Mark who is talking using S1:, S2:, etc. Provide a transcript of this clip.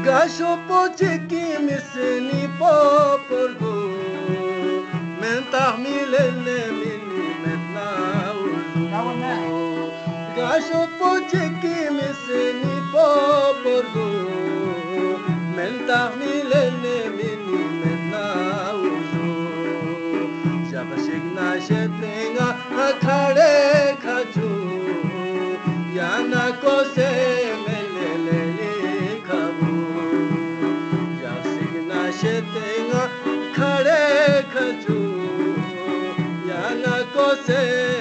S1: Gasho pocheki misni poporgo mentar milele mini metna uzu Gasho pocheki misni poporgo mentar milele mini metna uzu Jabashigna shetenga akhare khachu yana kose शेतेंगा खड़े खजू या न को से